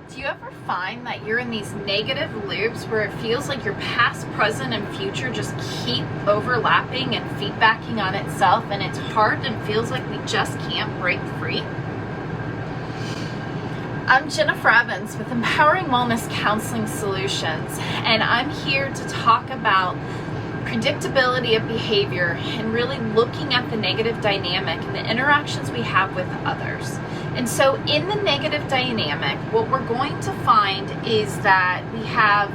Do you ever find that you're in these negative loops where it feels like your past, present, and future just keep overlapping and feedbacking on itself, and it's hard and feels like we just can't break free? I'm Jennifer Evans with Empowering Wellness Counseling Solutions, and I'm here to talk about predictability of behavior and really looking at the negative dynamic and the interactions we have with others. And so in the negative dynamic, what we're going to find is that we have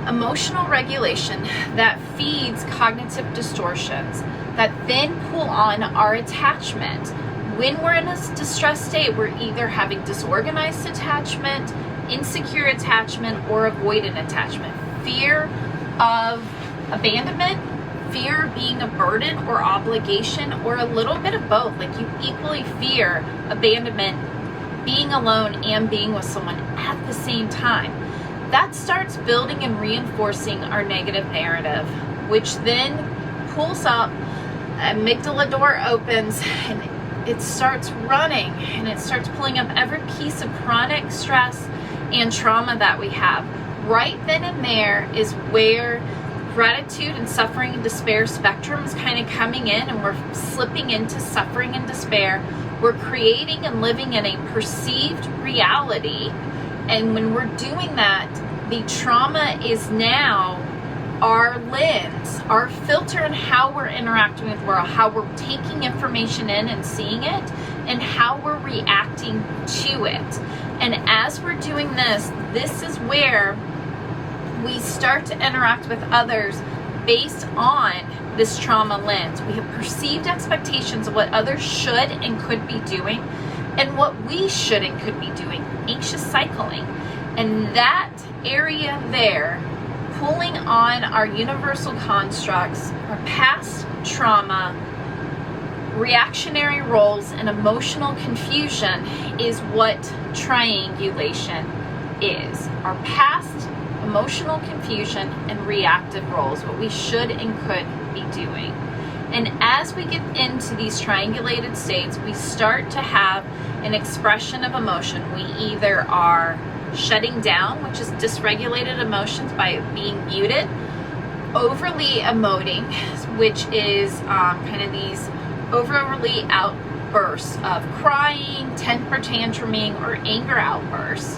emotional regulation that feeds cognitive distortions that then pull on our attachment. When we're in a distressed state, we're either having disorganized attachment, insecure attachment, or avoidant attachment. Fear of abandonment, fear of being a burden or obligation, or a little bit of both. Like you equally fear abandonment, being alone, and being with someone at the same time. That starts building and reinforcing our negative narrative, which then pulls up, amygdala door opens, and it starts running, and it starts pulling up every piece of chronic stress and trauma that we have. Right then and there is where gratitude and suffering and despair spectrum is kind of coming in, and we're slipping into suffering and despair. We're creating and living in a perceived reality, and when we're doing that, the trauma is now our lens, our filter in how we're interacting with the world, how we're taking information in and seeing it, and how we're reacting to it. And as we're doing this, this is where we start to interact with others based on this trauma lens. We have perceived expectations of what others should and could be doing and what we should and could be doing. Anxious cycling. And that area there, pulling on our universal constructs, our past trauma, reactionary roles, and emotional confusion is what triangulation is. Our past emotional confusion and reactive roles, what we should and could be doing. And as we get into these triangulated states, we start to have an expression of emotion. We either are shutting down, which is dysregulated emotions by being muted, overly emoting, which is kind of these overly outbursts of crying, temper tantruming, or anger outbursts,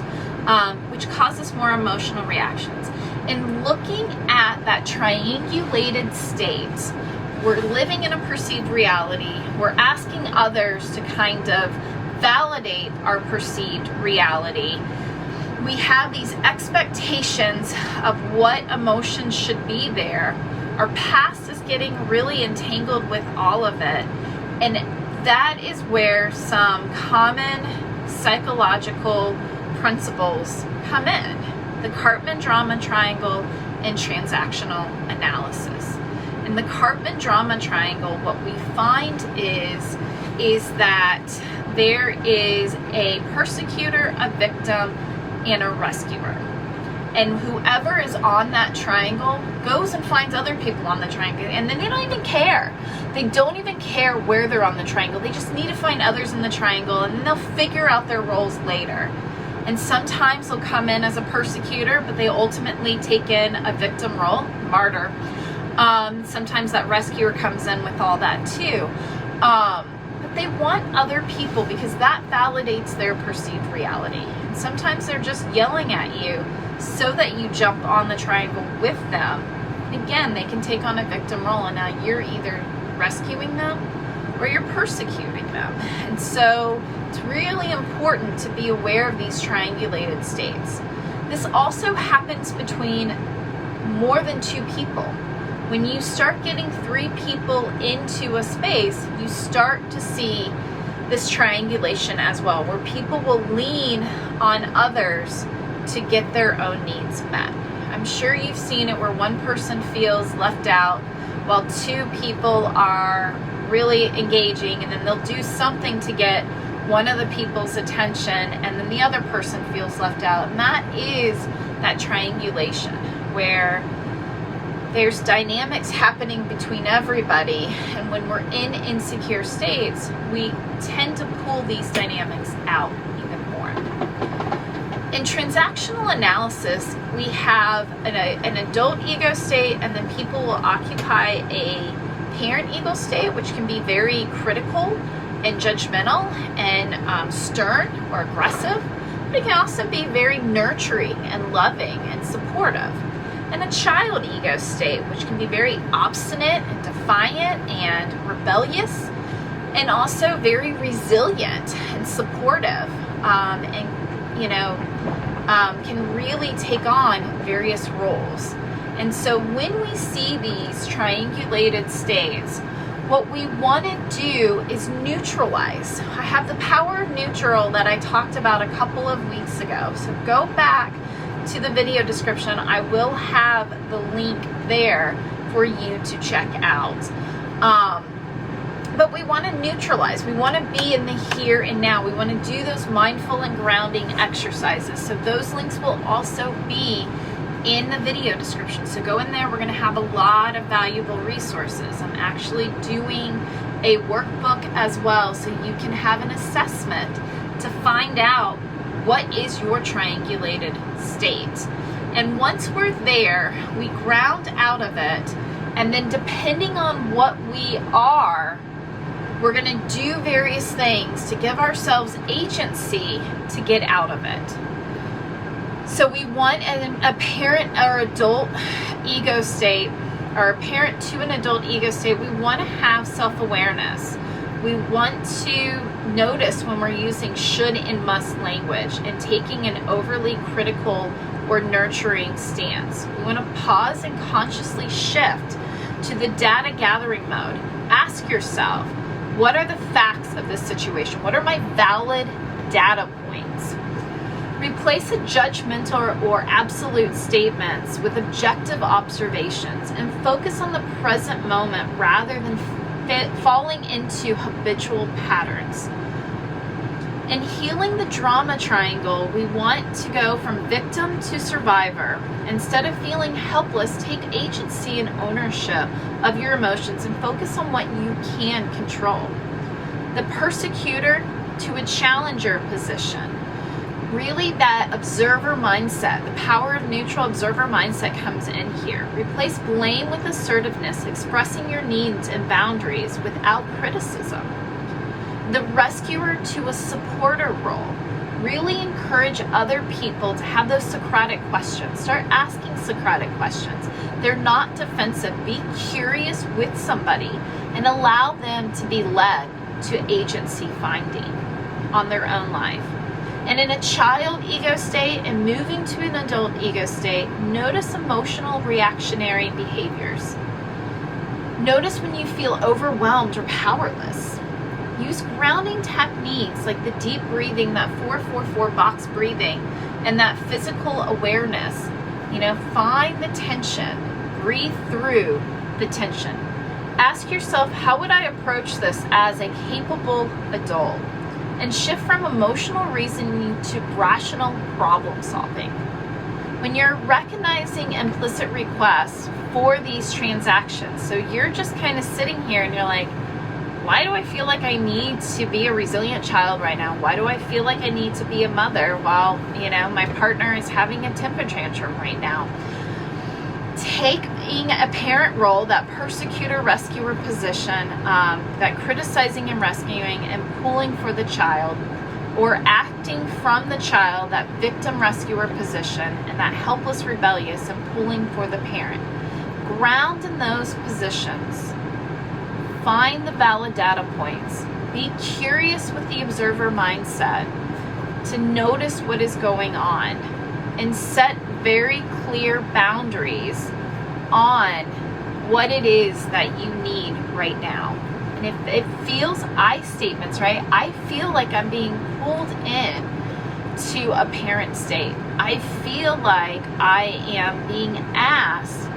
which causes more emotional reactions. And looking at that triangulated state, we're living in a perceived reality. We're asking others to kind of validate our perceived reality. We have these expectations of what emotions should be there. Our past is getting really entangled with all of it. And that is where some common psychological principles come in. The Karpman Drama Triangle and transactional analysis. In the Karpman Drama Triangle, what we find is that there is a persecutor, a victim, and a rescuer. And whoever is on that triangle goes and finds other people on the triangle, and then they don't even care. They don't even care where they're on the triangle. They just need to find others in the triangle, and then they'll figure out their roles later. And sometimes they'll come in as a persecutor, but they ultimately take in a victim role, martyr. Sometimes that rescuer comes in with all that too. But they want other people because that validates their perceived reality. And sometimes they're just yelling at you so that you jump on the triangle with them. And again, they can take on a victim role, and now you're either rescuing them or you're persecuting them. And so it's really important to be aware of these triangulated states. This also happens between more than two people. When you start getting three people into a space, you start to see this triangulation as well, where people will lean on others to get their own needs met. I'm sure you've seen it where one person feels left out while two people are really engaging, and then they'll do something to get one of the people's attention, and then the other person feels left out. And that is that triangulation, where there's dynamics happening between everybody, and when we're in insecure states, we tend to pull these dynamics out even more. In transactional analysis, we have an adult ego state, and then people will occupy a parent ego state, which can be very critical and judgmental and stern or aggressive, but it can also be very nurturing and loving and supportive. And a child ego state, which can be very obstinate and defiant and rebellious, and also very resilient and supportive, can really take on various roles. And so when we see these triangulated states, what we want to do is neutralize. I have the power of neutral that I talked about a couple of weeks ago. So go back to the video description. I will have the link there for you to check out. But we want to neutralize. We want to be in the here and now. We want to do those mindful and grounding exercises. So those links will also be in the video description. So go in there. We're going to have a lot of valuable resources. I'm actually doing a workbook as well, so you can have an assessment to find out what is your triangulated state. And once we're there, we ground out of it, and then depending on what we are, we're going to do various things to give ourselves agency to get out of it. So we want a parent or adult ego state, or a parent to an adult ego state. We want to have self-awareness. We want to notice when we're using should and must language and taking an overly critical or nurturing stance. We want to pause and consciously shift to the data gathering mode. Ask yourself, what are the facts of this situation? What are my valid data points? Replace a judgmental or absolute statements with objective observations and focus on the present moment rather than falling into habitual patterns. In healing the drama triangle, we want to go from victim to survivor. Instead of feeling helpless, take agency and ownership of your emotions and focus on what you can control. The persecutor to a challenger position. Really, that observer mindset, the power of neutral observer mindset comes in here. Replace blame with assertiveness, expressing your needs and boundaries without criticism. The rescuer to a supporter role. Really encourage other people to have those Socratic questions. Start asking Socratic questions. They're not defensive. Be curious with somebody and allow them to be led to agency finding on their own life. And in a child ego state and moving to an adult ego state, notice emotional reactionary behaviors. Notice when you feel overwhelmed or powerless. Use grounding techniques like the deep breathing, that 4-4-4 box breathing, and that physical awareness. Find the tension. Breathe through the tension. Ask yourself, how would I approach this as a capable adult? And shift from emotional reasoning to rational problem solving. When you're recognizing implicit requests for these transactions, so you're just kind of sitting here and you're like, why do I feel like I need to be a resilient child right now? Why do I feel like I need to be a mother while, my partner is having a temper tantrum right now? Taking a parent role, that persecutor rescuer position, that criticizing and rescuing and pulling for the child, or acting from the child, that victim rescuer position, and that helpless rebellious and pulling for the parent. Ground in those positions. Find the valid data points. Be curious with the observer mindset to notice what is going on, and set very clear boundaries on what it is that you need right now. And if it feels I statements, right? I feel like I'm being pulled in to a parent state. I feel like I am being asked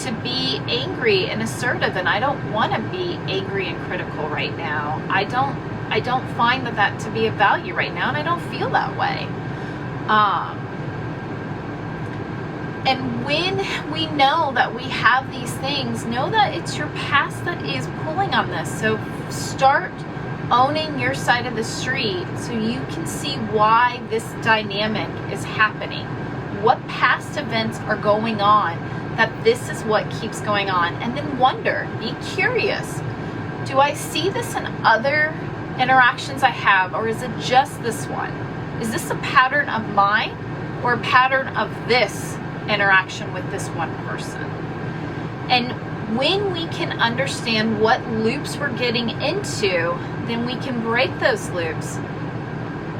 to be angry and assertive, and I don't want to be angry and critical right now. I don't find that to be of value right now, and I don't feel that way. And when we know that we have these things, know that it's your past that is pulling on this. So start owning your side of the street so you can see why this dynamic is happening. What past events are going on that this is what keeps going on? And then wonder, be curious. Do I see this in other interactions I have, or is it just this one? Is this a pattern of mine or a pattern of this interaction with this one person? And when we can understand what loops we're getting into, then we can break those loops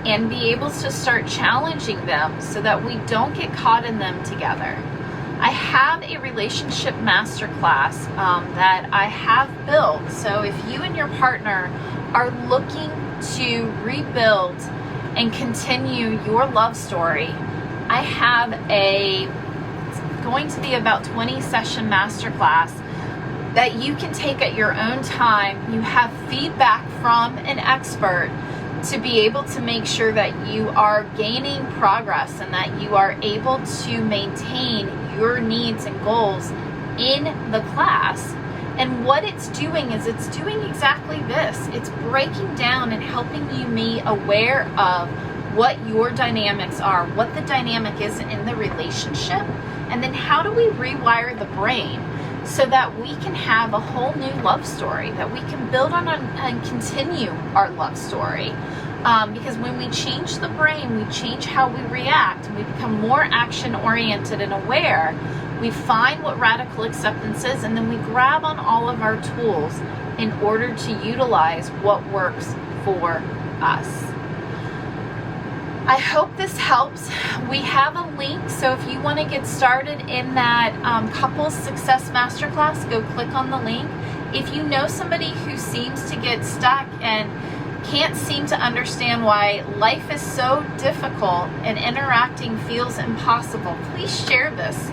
and be able to start challenging them so that we don't get caught in them together. I have a relationship masterclass that I have built. So if you and your partner are looking to rebuild and continue your love story, I have it's going to be about 20 session masterclass that you can take at your own time. You have feedback from an expert to be able to make sure that you are gaining progress and that you are able to maintain your needs and goals in the class. And what it's doing is it's doing exactly this. It's breaking down and helping you be aware of what your dynamics are, what the dynamic is in the relationship, and then how do we rewire the brain so that we can have a whole new love story, that we can build on and continue our love story. Because when we change the brain, we change how we react, and we become more action-oriented and aware. We find what radical acceptance is, and then we grab on all of our tools in order to utilize what works for us. I hope this helps. We have a link, so if you want to get started in that Couples Success Masterclass, go click on the link. If you know somebody who seems to get stuck and can't seem to understand why life is so difficult and interacting feels impossible, please share this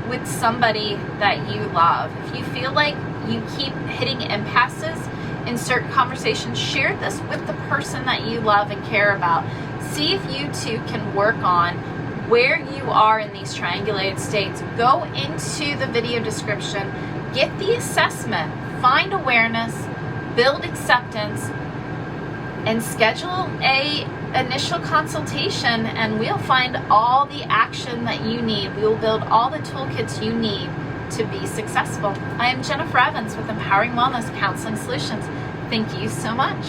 with somebody that you love. If you feel like you keep hitting impasses in certain conversations, share this with the person that you love and care about. See if you two can work on where you are in these triangulated states. Go into the video description, get the assessment, find awareness, build acceptance, and schedule a initial consultation, and we'll find all the action that you need. We will build all the toolkits you need to be successful. I am Jennifer Evans with Empowering Wellness Counseling Solutions. Thank you so much.